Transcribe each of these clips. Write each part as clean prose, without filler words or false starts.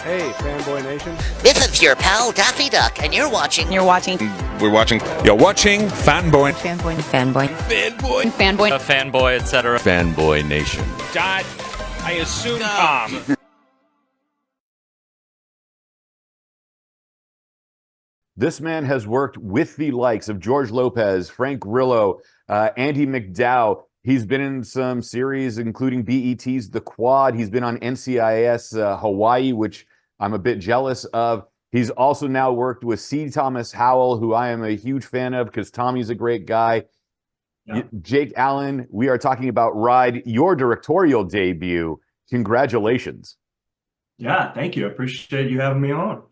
Hey, Fanboy Nation. This is your pal Daffy Duck, and you're watching. We're watching Fanboy. Fanboy, etc. Fanboy Nation. Dot, I assume Tom. This man has worked with the likes of George Lopez, Frank Grillo, Andy McDowell. He's been in some series, including BET's The Quad. He's been on NCIS Hawaii, which I'm a bit jealous of. He's also now worked with C. Thomas Howell, who I am a huge fan of because Tommy's a great guy. Yeah. Jake Allyn, we are talking about Ride, your directorial debut. Congratulations. Yeah, thank you. I appreciate you having me on.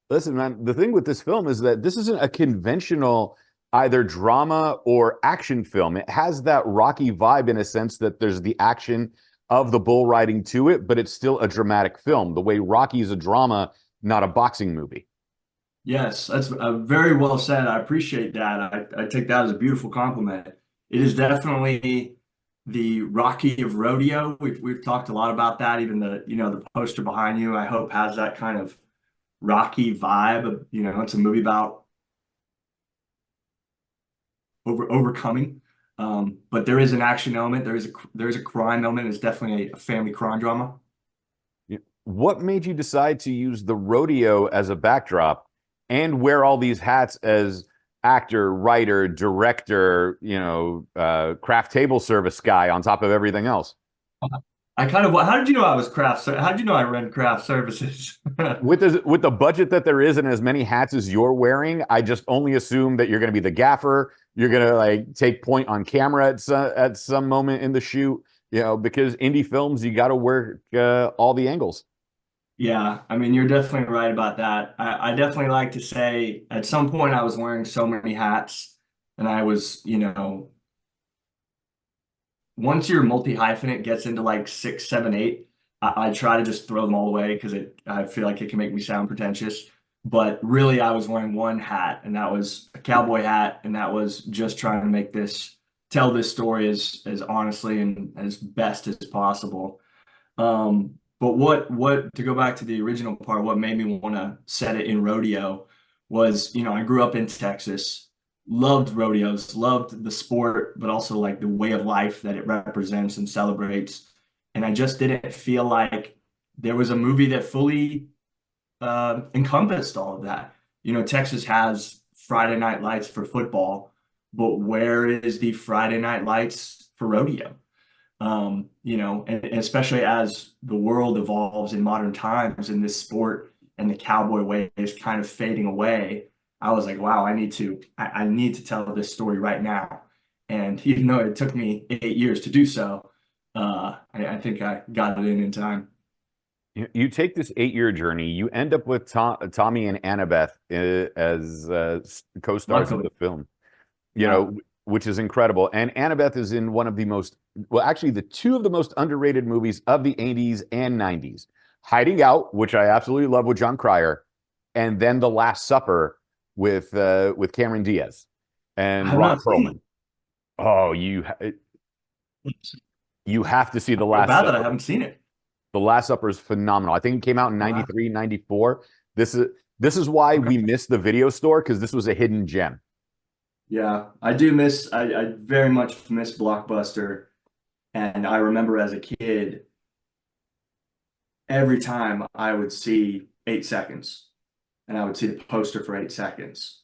Listen, man, the thing with this film is that this isn't a conventional either drama or action film. It has that Rocky vibe in a sense that there's the action of the bull riding to it, but it's still a dramatic film, the way Rocky is a drama, not a boxing movie. Yes, that's very well said. I appreciate that. I take that as a beautiful compliment. It is definitely the Rocky of Rodeo. We've talked a lot about that. Even the poster behind you, I hope, has that kind of Rocky vibe. It's a movie about overcoming, but there is an action element. There is a crime element. It's definitely a family crime drama. What made you decide to use the rodeo as a backdrop and wear all these hats as actor, writer, director, craft table service guy on top of everything else? How did you know I was how did you know I ran craft services? With the budget that there is and as many hats as you're wearing, I just only assume that you're going to be the gaffer. You're going to take point on camera at some moment in the shoot, because indie films, you got to work all the angles. Yeah, I mean, you're definitely right about that. I definitely like to say at some point I was wearing so many hats, and I was, once your multi-hyphenate gets into like 6, 7, 8, I try to just throw them all away because I feel like it can make me sound pretentious. But really, I was wearing one hat, and that was a cowboy hat, and that was just trying to tell this story as honestly and as best as possible. But what to go back to the original part, what made me want to set it in rodeo was, I grew up in Texas, loved rodeos, loved the sport, but also like the way of life that it represents and celebrates. And I just didn't feel like there was a movie that fully encompassed all of that. Texas has Friday Night Lights for football, but where is the Friday Night Lights for rodeo? And especially as the world evolves in modern times and this sport and the cowboy way is kind of fading away, I was like, wow, I need to tell this story right now. And even though it took me 8 years to do so, I think I got it in time. You take this 8-year journey, you end up with Tommy and Annabeth as co-stars of the film, which is incredible. And Annabeth is in one of the the two of the most underrated movies of the 80s and 90s. Hiding Out, which I absolutely love with John Cryer, and then The Last Supper with Cameron Diaz and Ron Perlman. Oh, you have to see The Last Supper. Bad that I haven't seen it. The Last Supper is phenomenal. I think it came out in 93, 94. This is why we missed the video store, because this was a hidden gem. Yeah, I very much miss Blockbuster. And I remember as a kid, every time I would see 8 seconds and I would see the poster for 8 seconds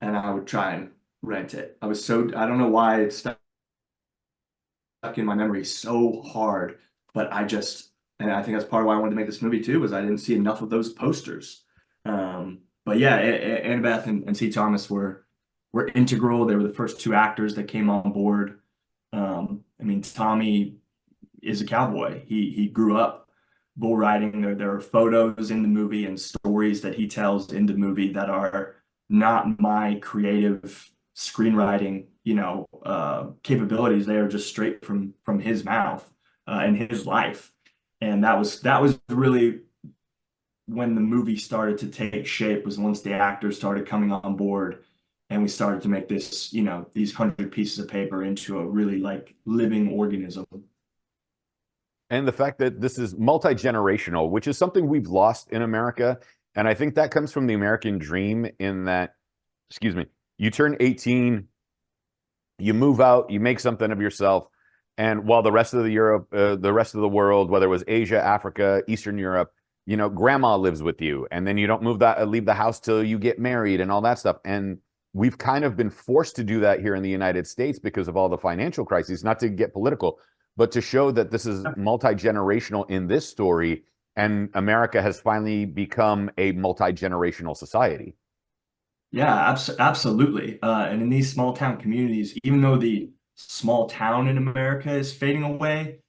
and I would try and rent it. I don't know why it's stuck in my memory so hard, but and I think that's part of why I wanted to make this movie too, was I didn't see enough of those posters. But yeah, Annabeth and C. Thomas were integral. They were the first 2 actors that came on board. I mean, Tommy is a cowboy. He grew up bull riding. There are photos in the movie and stories that he tells in the movie that are not my creative screenwriting, capabilities. They are just straight from his mouth and his life. And that was really when the movie started to take shape, was once the actors started coming on board and we started to make this, these 100 pieces of paper into a really living organism. And the fact that this is multi-generational, which is something we've lost in America. And I think that comes from the American dream in that, excuse me, you turn 18, you move out, you make something of yourself. And while the rest of the rest of the world, whether it was Asia, Africa, Eastern Europe, grandma lives with you. And then you don't leave the house till you get married and all that stuff. And we've kind of been forced to do that here in the United States because of all the financial crises, not to get political, but to show that this is multi-generational in this story, and America has finally become a multi-generational society. Yeah, absolutely. And in these small town communities, even though the small town in America is fading away,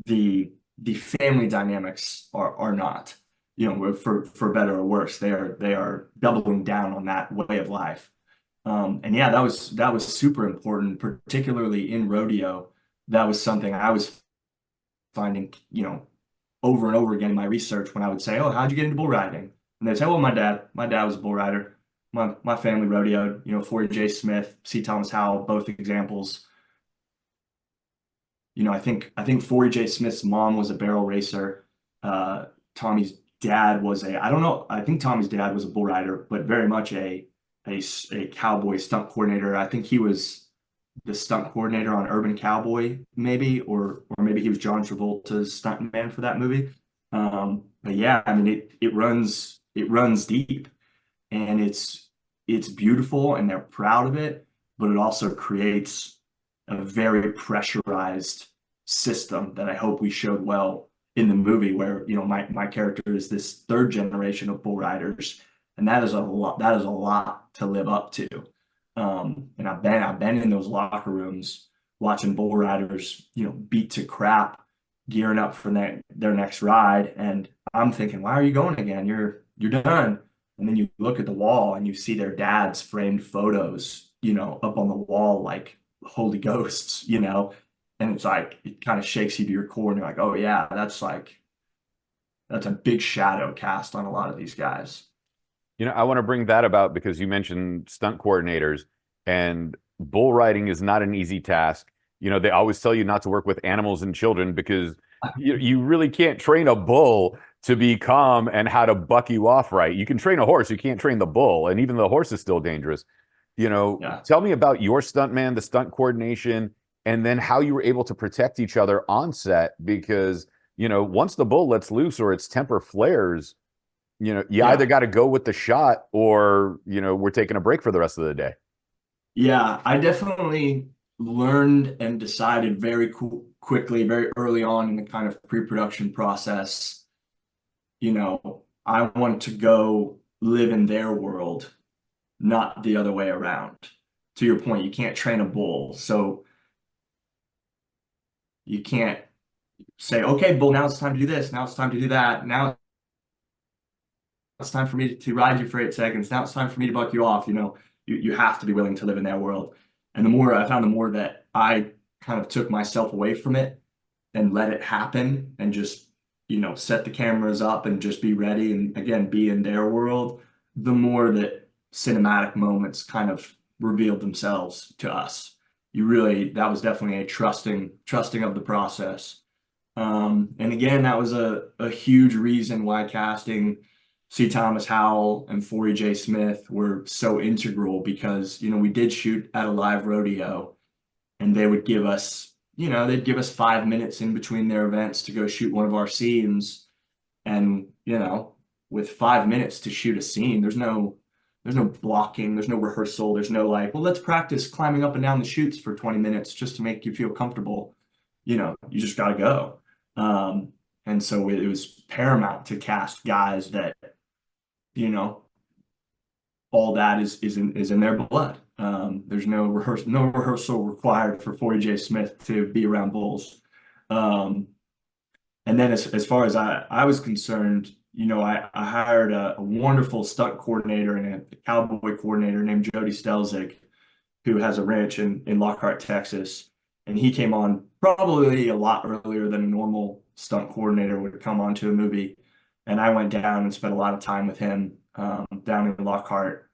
the family dynamics are not. For better or worse, they are doubling down on that way of life. And yeah, that was super important, particularly in rodeo. That was something I was finding, over and over again in my research when I would say, "Oh, how'd you get into bull riding?" And they'd say, "Well, my dad was a bull rider. My family rodeoed, 40J Smith, C. Thomas Howell, both examples." I think 40J Smith's mom was a barrel racer. Tommy's dad was I don't know, I think Tommy's dad was a bull rider, but very much a cowboy stunt coordinator. I think he was the stunt coordinator on Urban Cowboy, maybe, or maybe he was John Travolta's stunt man for that movie. But yeah, I mean, it runs deep, and it's beautiful, and they're proud of it, but it also creates a very pressurized system that I hope we showed well in the movie, where my character is this third generation of bull riders, and that is a lot to live up to. And I've been in those locker rooms watching bull riders, beat to crap, gearing up for their next ride, and I'm thinking, why are you going again? You're done. And then you look at the wall and you see their dad's framed photos, up on the wall like holy ghosts, and it's like it kind of shakes you to your core, and you're like, oh yeah, that's a big shadow cast on a lot of these guys. I want to bring that about because you mentioned stunt coordinators, and bull riding is not an easy task. They always tell you not to work with animals and children because you really can't train a bull to be calm and how to buck you off right. You can train a horse, you can't train the bull, and even the horse is still dangerous. Yeah. Tell me about your stuntman, the stunt coordination, and then how you were able to protect each other on set because, once the bull lets loose or its temper flares, you either got to go with the shot or, we're taking a break for the rest of the day. Yeah, I definitely learned and decided very quickly, very early on in the kind of pre-production process, I want to go live in their world, not the other way around. To your point, you can't train a bull, so you can't say, okay, bull, now it's time to do this, now it's time to do that, now it's time for me to ride you for 8 seconds, now it's time for me to buck you off. You have to be willing to live in their world. And the more that I kind of took myself away from it and let it happen and just, set the cameras up and just be ready and again, be in their world, the more that cinematic moments kind of revealed themselves to us. That was definitely a trusting of the process. And again, that was a huge reason why casting C. Thomas Howell and 40J Smith were so integral, because, we did shoot at a live rodeo, and they would give us, they'd give us 5 minutes in between their events to go shoot one of our scenes. And, with 5 minutes to shoot a scene, there's no blocking, there's no rehearsal, there's no like, well, let's practice climbing up and down the chutes for 20 minutes just to make you feel comfortable. You just got to go. And so it was paramount to cast guys that, all that is in their blood. There's no rehearsal required for 40J Smith to be around bulls. And then as far as I was concerned, I hired a wonderful stunt coordinator and a cowboy coordinator named Jody Stelzig, who has a ranch in Lockhart, Texas. And he came on probably a lot earlier than a normal stunt coordinator would come onto a movie. And I went down and spent a lot of time with him down in Lockhart.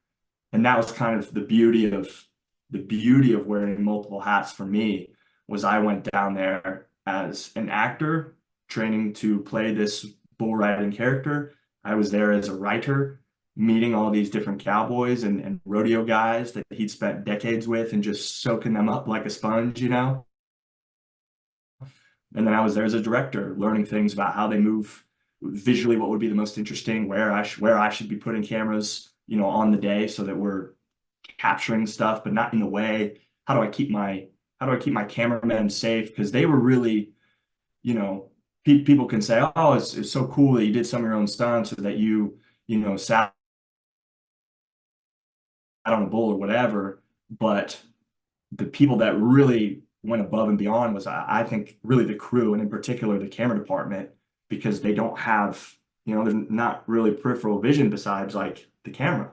And that was kind of the beauty of wearing multiple hats for me, was I went down there as an actor training to play this bull riding character. I was there as a writer, meeting all these different cowboys and rodeo guys that he'd spent decades with and just soaking them up like a sponge, you know? And then I was there as a director, learning things about how they move visually, what would be the most interesting, where I should be putting cameras, you know, on the day so that we're capturing stuff, but not in the way. How do I keep my cameramen safe? Because they were really, you know, people can say, oh, it's so cool that you did some of your own stunts or that you know, sat on a bull or whatever. But the people that really went above and beyond was, I think, really the crew, and in particular the camera department, because they don't have, you know, there's not really peripheral vision besides like the camera.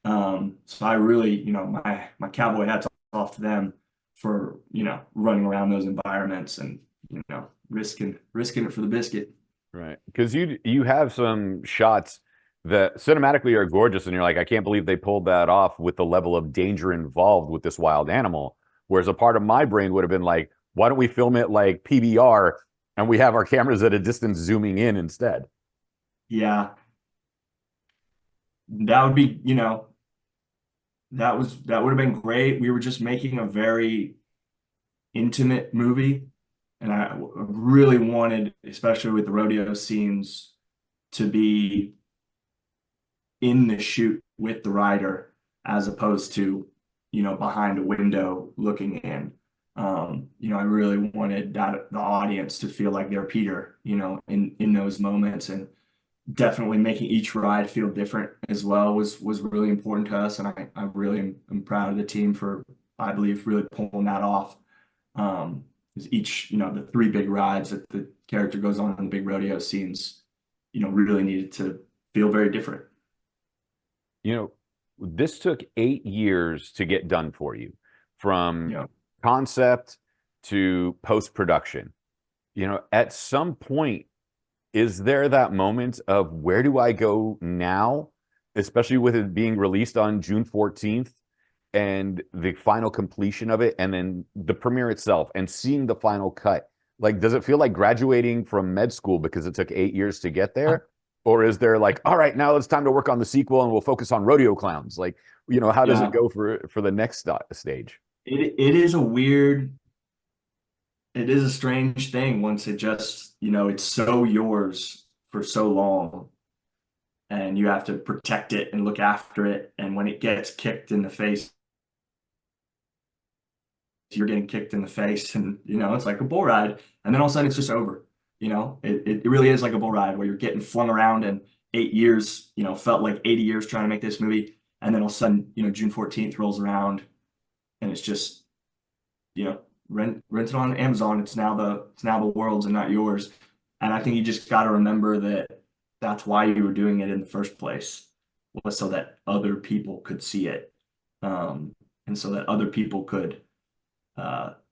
So I really, you know, my cowboy hats off to them for, you know, running around those environments and, you know, risking it for the biscuit. Right. Because you have some shots that cinematically are gorgeous, and you're like, I can't believe they pulled that off with the level of danger involved with this wild animal. Whereas a part of my brain would have been like, why don't we film it like PBR and we have our cameras at a distance zooming in instead? Yeah. That would be, you know, that would have been great. We were just making a very intimate movie, and I really wanted, especially with the rodeo scenes, to be in the shoot with the rider as opposed to, you know, behind a window looking in. You know, I really wanted the audience to feel like they're Peter, you know, in those moments, and definitely making each ride feel different as well was really important to us. And I really am proud of the team for, I believe, really pulling that off. Each, you know, the 3 big rides that the character goes on in the big rodeo scenes, you know, really needed to feel very different. You know, this took 8 years to get done for you, from concept to post-production. You know, at some point, is there that moment of where do I go now, especially with it being released on June 14th and the final completion of it, and then the premiere itself and seeing the final cut? Like, does it feel like graduating from med school because it took 8 years to get there? Or is there like, all right, now it's time to work on the sequel and we'll focus on rodeo clowns? Like, you know, how does it go for the next stage? It is a strange thing once it just, you know, it's so yours for so long, and you have to protect it and look after it. And when it gets kicked in the face, you're getting kicked in the face, and, you know, it's like a bull ride. And then all of a sudden it's just over. You know, it really is like a bull ride where you're getting flung around, and 8 years, you know, felt like 80 years trying to make this movie. And then all of a sudden, you know, June 14th rolls around and it's just, you know, rent it on Amazon. It's now the world's and not yours. And I think you just got to remember that that's why you were doing it in the first place, was so that other people could see it, and so that other people could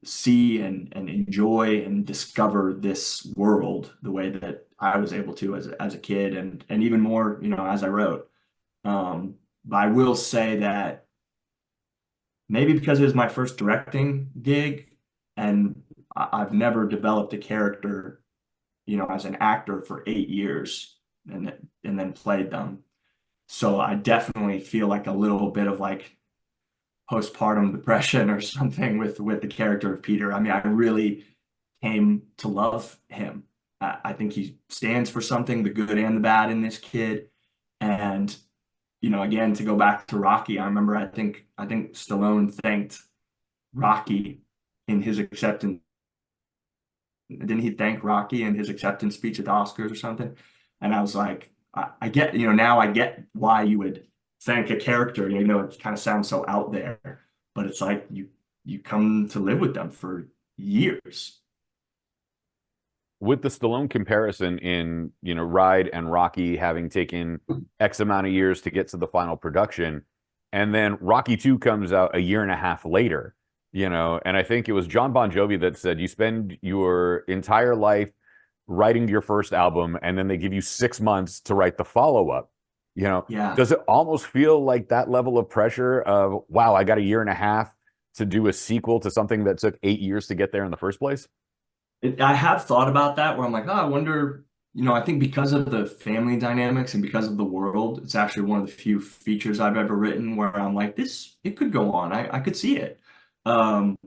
see and enjoy and discover this world the way that I was able to as a kid, and even more, you know, as I wrote. But I will say that maybe because it was my first directing gig, and I've never developed a character, you know, as an actor for 8 years and then played them. So I definitely feel like a little bit of like postpartum depression or something with the character of Peter. I mean, I really came to love him. I think he stands for something, the good and the bad in this kid. And, you know, again, to go back to Rocky, I remember I think Stallone thanked Rocky in his acceptance. Didn't he thank Rocky in his acceptance speech at the Oscars or something? And I was like, I get, you know, now I get why you would thank a character, you know, it kind of sounds so out there, but it's like you come to live with them for years. With the Stallone comparison in, you know, Ride and Rocky having taken X amount of years to get to the final production, and then Rocky 2 comes out a year and a half later, you know, and I think it was John Bon Jovi that said you spend your entire life writing your first album, and then they give you 6 months to write the follow-up. You know, does it almost feel like that level of pressure of, wow, I got a year and a half to do a sequel to something that took 8 years to get there in the first place? I have thought about that where I'm like, oh, I wonder, I think because of the family dynamics and because of the world, it's actually one of the few features I've ever written where I'm like, it could go on. I could see it. Um,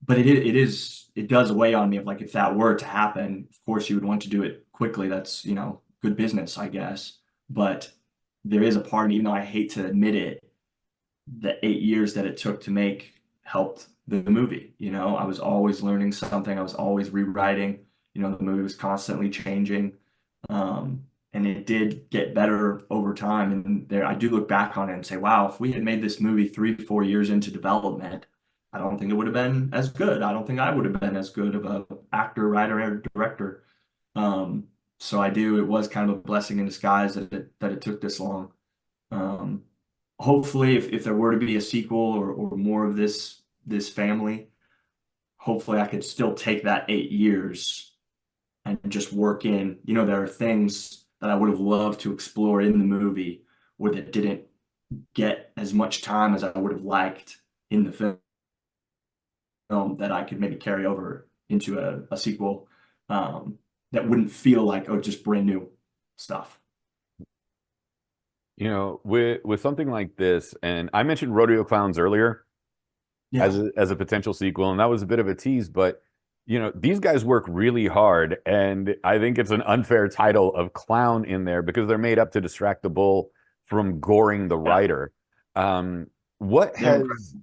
but it does weigh on me of like, if that were to happen, of course you would want to do it quickly. That's, good business, I guess. But there is a part of me, even though I hate to admit it, the 8 years that it took to make helped the movie. I was always learning something. I was always rewriting. The movie was constantly changing. And it did get better over time. And there, I do look back on it and say, wow, if we had made this movie 3, 4 years into development, I don't think it would have been as good. I don't think I would have been as good of a actor, writer, or director. So it was kind of a blessing in disguise that it took this long. Um, Hopefully if there were to be a sequel or more of this family, hopefully I could still take that 8 years and just work in, there are things that I would have loved to explore in the movie where that didn't get as much time as I would have liked in the film that I could maybe carry over into a sequel, that wouldn't feel like, oh, just brand new stuff. With something like this, and I mentioned Rodeo Clowns earlier Yeah. as a potential sequel, and that was a bit of a tease, but these guys work really hard, and I think it's an unfair title of clown in there because they're made up to distract the bull from goring the Yeah. rider. What They're has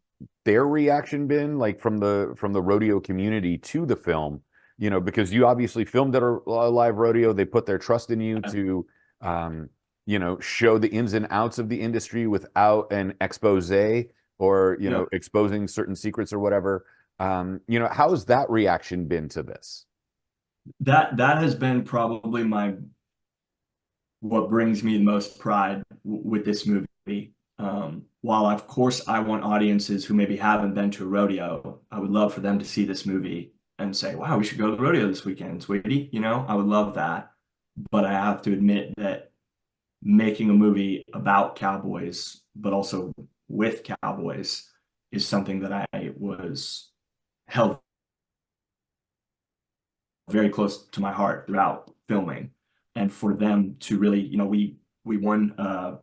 their reaction been like from the rodeo community to the film? Because you obviously filmed at a live rodeo, they put their trust in you incredible. to show the ins and outs of the industry without an expose or Yeah. exposing certain secrets or whatever. How's that reaction been to this? That has been probably what brings me the most pride with this movie. While of course I want audiences who maybe haven't been to a rodeo, I would love for them to see this movie and say, "Wow, we should go to the rodeo this weekend, sweetie." I would love that. But I have to admit that making a movie about cowboys, but also with cowboys, is something that I was held very close to my heart throughout filming. And for them to really, we won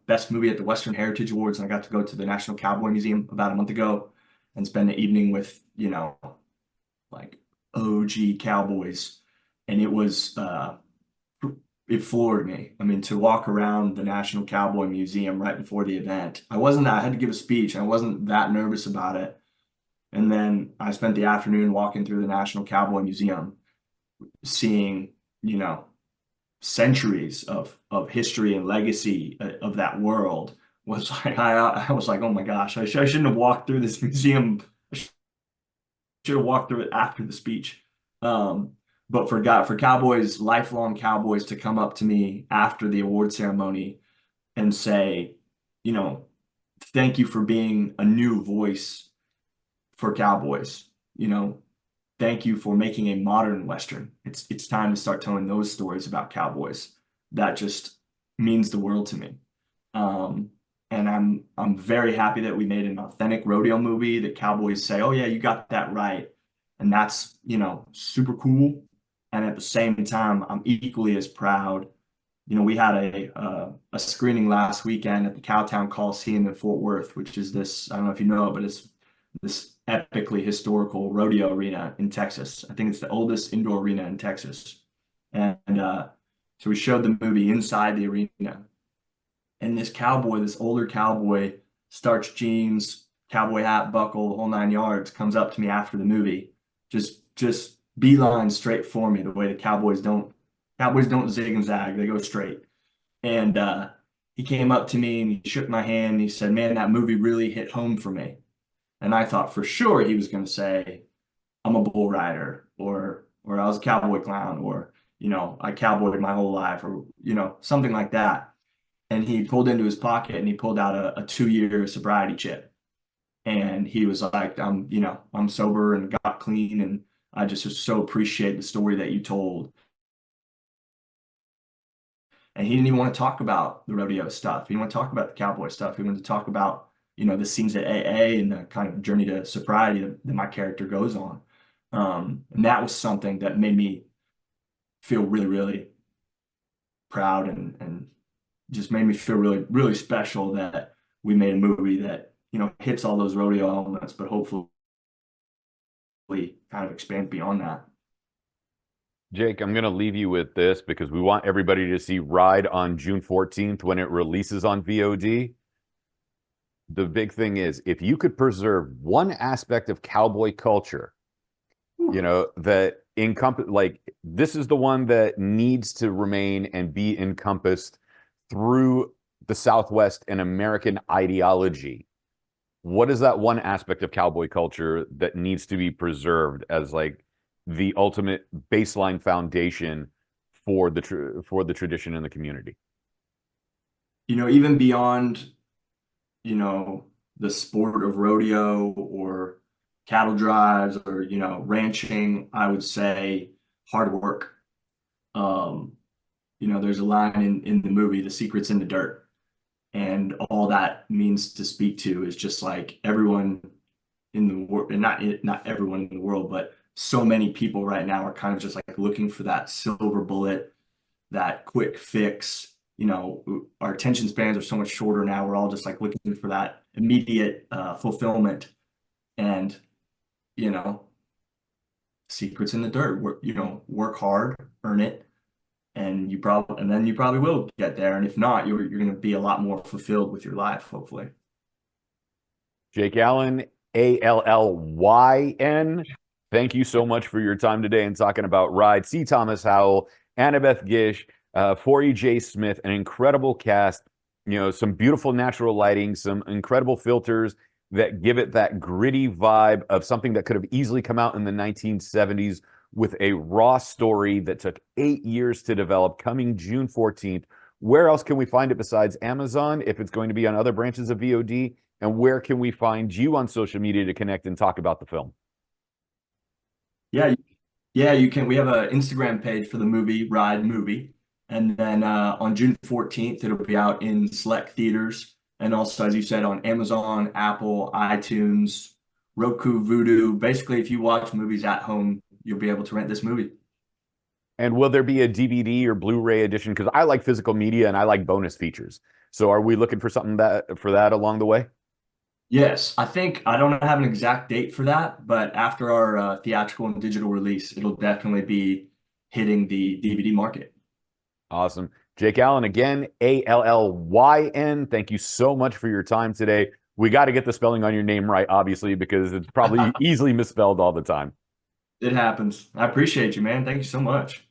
best movie at the Western Heritage Awards, and I got to go to the National Cowboy Museum about a month ago and spend the evening with, like OG cowboys. And it floored me. I mean, to walk around the National Cowboy Museum right before the event, I had to give a speech. And I wasn't that nervous about it. And then I spent the afternoon walking through the National Cowboy Museum, seeing, centuries of history and legacy of that world. Was like I was like, oh my gosh, I shouldn't have walked through this museum. I should have walked through it after the speech. Um, but for cowboys, lifelong cowboys, to come up to me after the award ceremony and say, you know, thank you for being a new voice for cowboys. Thank you for making a modern Western. It's time to start telling those stories about cowboys. That just means the world to me. Um, and I'm very happy that we made an authentic rodeo movie that cowboys say, "Oh yeah, you got that right," and that's super cool. And at the same time, I'm equally as proud. We had a screening last weekend at the Cowtown Coliseum in Fort Worth, which is this, I don't know if you know it, but it's this epically historical rodeo arena in Texas. I think it's the oldest indoor arena in Texas. And so we showed the movie inside the arena. And this cowboy, this older cowboy, starched jeans, cowboy hat, buckle, the whole 9 yards, comes up to me after the movie, just beeline straight for me, the way the Cowboys don't zig and zag, they go straight. And he came up to me and he shook my hand and he said, "Man, that movie really hit home for me." And I thought for sure he was going to say, "I'm a bull rider," or "I was a cowboy clown," or "I cowboyed my whole life," or something like that. And he pulled into his pocket and he pulled out a 2-year sobriety chip. And he was like, I'm sober and got clean, and I just so appreciate the story that you told." And he didn't even want to talk about the rodeo stuff. He didn't want to talk about the cowboy stuff. He wanted to talk about the scenes at AA and the kind of journey to sobriety that my character goes on. And that was something that made me feel really, really proud and just made me feel really, really special that we made a movie that, hits all those rodeo elements, but hopefully kind of expand beyond that. Jake, I'm going to leave you with this because we want everybody to see Ride on June 14th when it releases on VOD. The big thing is, if you could preserve one aspect of cowboy culture, that this is the one that needs to remain and be encompassed through the Southwest and American ideology. What is that one aspect of cowboy culture that needs to be preserved as the ultimate baseline foundation for the tradition in the community? Even beyond, the sport of rodeo or cattle drives or, ranching, I would say hard work. There's a line in the movie, The Secret's in the Dirt. And all that means to speak to is just like everyone in the world, and not everyone in the world, but so many people right now are kind of just like looking for that silver bullet, that quick fix. Our attention spans are so much shorter now. We're all just like looking for that immediate fulfillment. And, secrets in the dirt. Work hard, earn it, and then you probably will get there. And if not, you're going to be a lot more fulfilled with your life, hopefully. Jake Allyn, Allyn. Thank you so much for your time today and talking about Ride. C. Thomas Howell, Annabeth Gish, Forey J. Smith, an incredible cast. Some beautiful natural lighting, some incredible filters that give it that gritty vibe of something that could have easily come out in the 1970s with a raw story that took 8 years to develop, coming June 14th. Where else can we find it besides Amazon, if it's going to be on other branches of VOD? And where can we find you on social media to connect and talk about the film? Yeah, you can. We have an Instagram page for the movie, Ride Movie. And then on June 14th, it'll be out in select theaters. And also, as you said, on Amazon, Apple, iTunes, Roku, Vudu. Basically, if you watch movies at home, you'll be able to rent this movie. And will there be a DVD or Blu-ray edition? Because I like physical media and I like bonus features. So are we looking for something for that along the way? Yes, I don't have an exact date for that, but after our theatrical and digital release, it'll definitely be hitting the DVD market. Awesome. Jake Allyn, again, Allyn. Thank you so much for your time today. We got to get the spelling on your name right, obviously, because it's probably easily misspelled all the time. It happens. I appreciate you, man. Thank you so much.